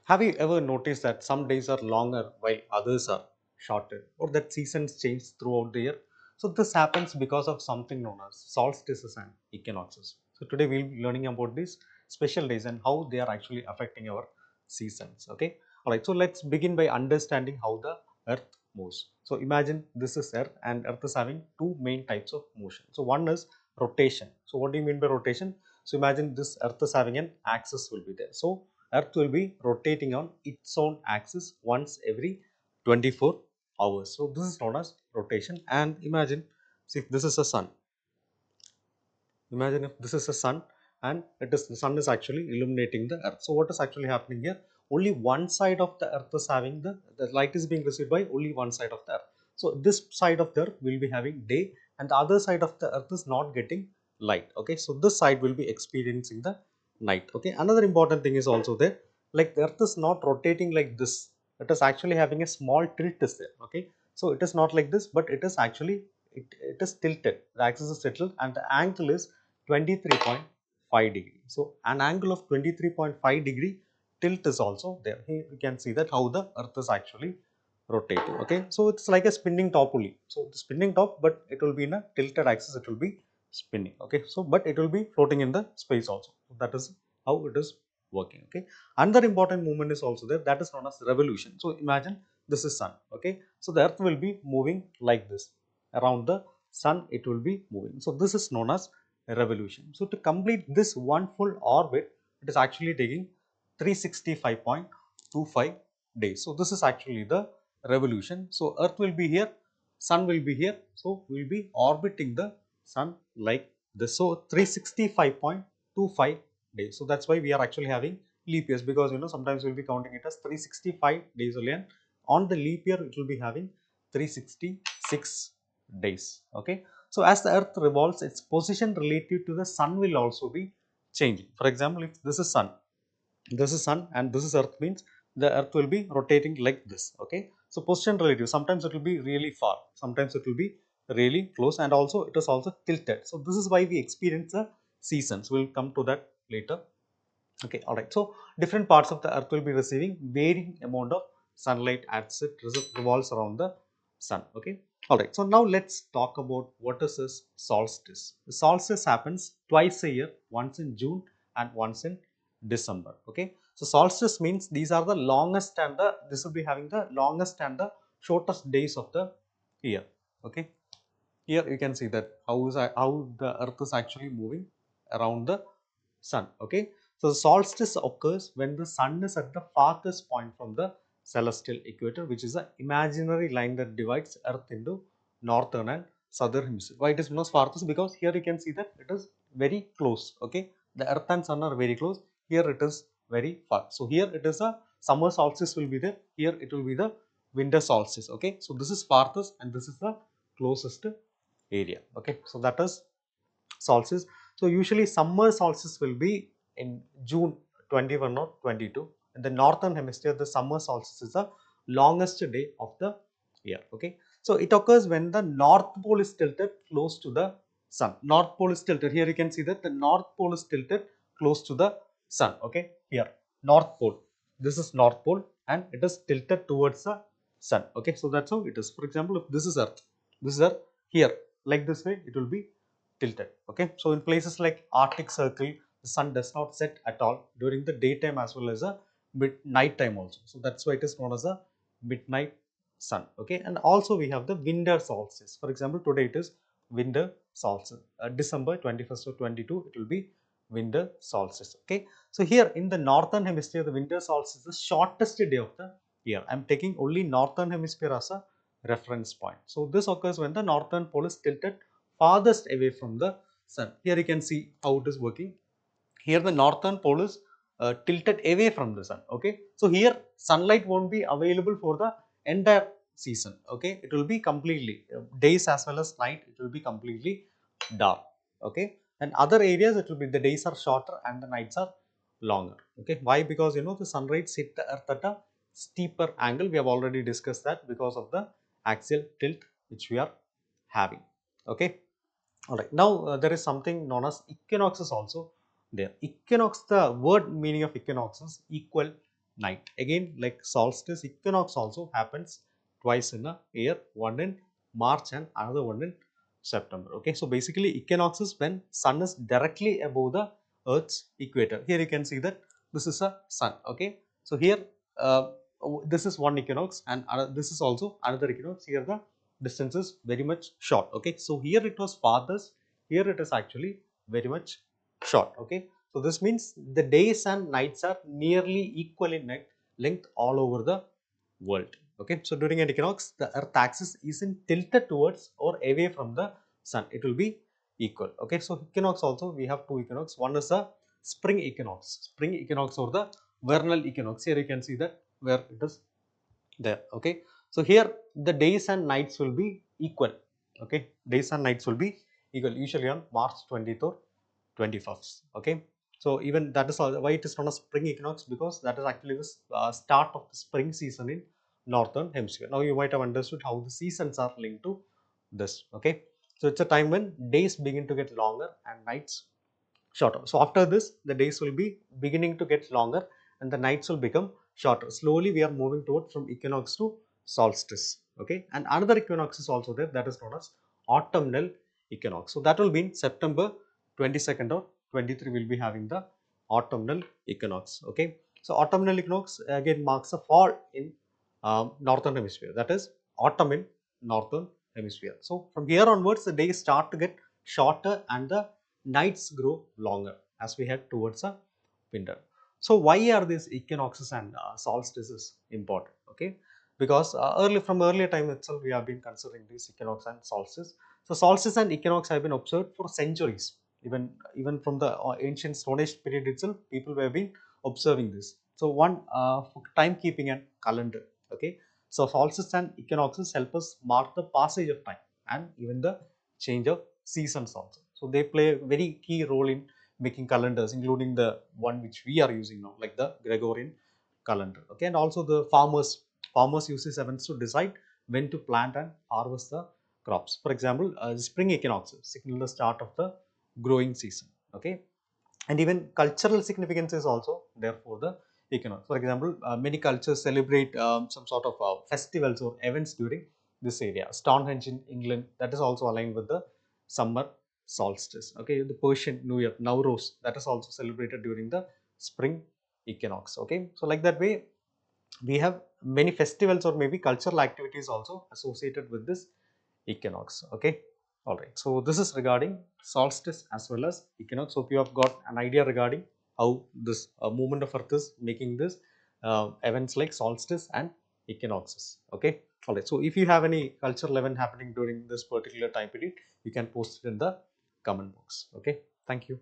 Have you ever noticed that some days are longer while others are shorter, or that seasons change throughout the year? So this happens because of something known as solstices and equinoxes. So today we'll be learning about these special days and how they are actually affecting our seasons. Okay. Alright, so let's begin by understanding how the earth moves. So imagine this is earth, and earth is having two main types of motion. So one is rotation. So what do you mean by rotation? So imagine this earth is having an axis will be there. So earth will be rotating on its own axis once every 24 hours. So this is known as rotation. And imagine, see, if this is a sun. Imagine if this is a sun, and the sun is actually illuminating the earth. So what is actually happening here? Only one side of the earth is having the light is being received by only one side of the earth. So this side of the earth will be having day, and the other side of the earth is not getting light. Okay, so this side will be experiencing the night. Okay, another important thing is also there, like the earth is not rotating like this. It is actually having a small tilt is there. Okay, so it is not like this, but it is actually, it is tilted. The axis is tilted and the angle is 23.5 degree. So an angle of 23.5 degree tilt is also there. Here you can see that how the earth is actually rotating. Okay, so it's like a spinning top only. So the spinning top, but it will be in a tilted axis, it will be spinning. Okay, so but it will be floating in the space also. So that is how it is working. Okay, another important movement is also there, that is known as revolution. So imagine this is sun. Okay, so the earth will be moving like this around the sun, it will be moving. So this is known as revolution. So to complete this one full orbit, it is actually taking 365.25 days. So this is actually the revolution. So earth will be here, sun will be here, so we will be orbiting the sun like this. So 365.25 days. So that's why we are actually having leap years, because sometimes we'll be counting it as 365 days only, and on the leap year it will be having 366 days. Okay, so as the earth revolves, its position relative to the sun will also be changing. For example, if this is sun, and this is earth, means the earth will be rotating like this. Okay, so position relative, sometimes it will be really far, sometimes it will be really close, and also it is also tilted. So this is why we experience the seasons. We'll come to that later. Okay, all right, so different parts of the earth will be receiving varying amount of sunlight as it revolves around the sun. Okay, all right, so now let's talk about what is this solstice. The solstice happens twice a year, once in June and once in December. Okay, so solstice means these are the longest, and this will be having the longest and the shortest days of the year. Okay, here you can see that how the earth is actually moving around the sun. Okay, so the solstice occurs when the sun is at the farthest point from the celestial equator, which is an imaginary line that divides earth into northern and southern hemisphere. Why it is known as farthest? Because here you can see that it is very close. Okay, the earth and sun are very close. Here it is very far. So here it is a summer solstice will be there, here it will be the winter solstice. Okay, so this is farthest and this is the closest area. Okay, so that is solstice. So usually summer solstice will be in June 21 or 22. In the northern hemisphere, the summer solstice is the longest day of the year. Okay, so it occurs when the north pole is tilted close to the sun. North pole is tilted. Here you can see that the north pole is tilted close to the sun. Okay, here north pole. This is north pole and it is tilted towards the sun. Okay, so that's how it is. For example, if this is earth, this is earth, here like this way it will be tilted. Okay, so in places like Arctic Circle, the sun does not set at all during the daytime as well as a night time also. So that's why it is known as a midnight sun. Okay, and also we have the winter solstice. For example, today it is winter solstice. December 21st or 22, it will be winter solstice. Okay, so here in the northern hemisphere, the winter solstice is the shortest day of the year. I am taking only northern hemisphere as a reference point. So this occurs when the northern pole is tilted farthest away from the sun. Here you can see how it is working. Here the northern pole is tilted away from the sun. Okay, so here sunlight won't be available for the entire season. Okay, it will be completely days as well as night, it will be completely dark. Okay, and other areas it will be the days are shorter and the nights are longer. Okay, why? Because the sun rays hit the earth at a steeper angle. We have already discussed that because of the axial tilt which we are having. Okay, all right, now there is something known as equinoxes also there. Equinox, the word meaning of equinox is equal night. Again, like solstice, equinox also happens twice in a year, one in March and another one in September. Okay, so basically equinox is when sun is directly above the earth's equator. Here you can see that this is a sun. Okay, so here this is one equinox and this is also another equinox. Here the distance is very much short. Okay, so here it was farthest, here it is actually very much short. Okay, so this means the days and nights are nearly equal in length all over the world. Okay, so during an equinox, the earth axis isn't tilted towards or away from the sun, it will be equal. Okay, so equinox also we have two equinox. One is a spring equinox or the vernal equinox. Here you can see that where it is there. Okay, so here the days and nights will be equal. Okay, days and nights will be equal, usually on March 20th or 21st. Okay, so even that is why it is known as spring equinox, because that is actually the start of the spring season in northern hemisphere. Now you might have understood how the seasons are linked to this. Okay, so it's a time when days begin to get longer and nights shorter. So after this, the days will be beginning to get longer and the nights will become shorter. Slowly we are moving toward from equinox to solstice. Okay, and another equinox is also there, that is known as autumnal equinox. So that will be in September 22nd or 23 will be having the autumnal equinox. Okay, so autumnal equinox again marks a fall in northern hemisphere, that is autumn in northern hemisphere. So from here onwards the days start to get shorter and the nights grow longer as we head towards a winter. So why are these equinoxes and solstices important? Okay, because from earlier time itself we have been considering these equinox and solstice. So solstice and equinox have been observed for centuries. Even from the ancient Stone Age period itself, people have been observing this. So one for timekeeping and calendar. Okay, so solstice and equinoxes help us mark the passage of time and even the change of seasons also. So they play a very key role in making calendars, including the one which we are using now, like the Gregorian calendar. Okay, and also the farmers use these events to decide when to plant and harvest the crops. For example, spring equinoxes signal the start of the growing season. Okay, and even cultural significance is also there for the equinox. For example, many cultures celebrate some sort of festivals or events during this area. Stonehenge in England, that is also aligned with the summer solstice. Okay, the Persian New Year, Nowruz, that is also celebrated during the spring equinox. Okay, so like that way, we have many festivals or maybe cultural activities also associated with this equinox. Okay, all right, so this is regarding solstice as well as equinox. Hope you have got an idea regarding how this movement of earth is making this events like solstice and equinoxes. Okay, all right, so if you have any cultural event happening during this particular time period, you can post it in the comment box. Okay, thank you.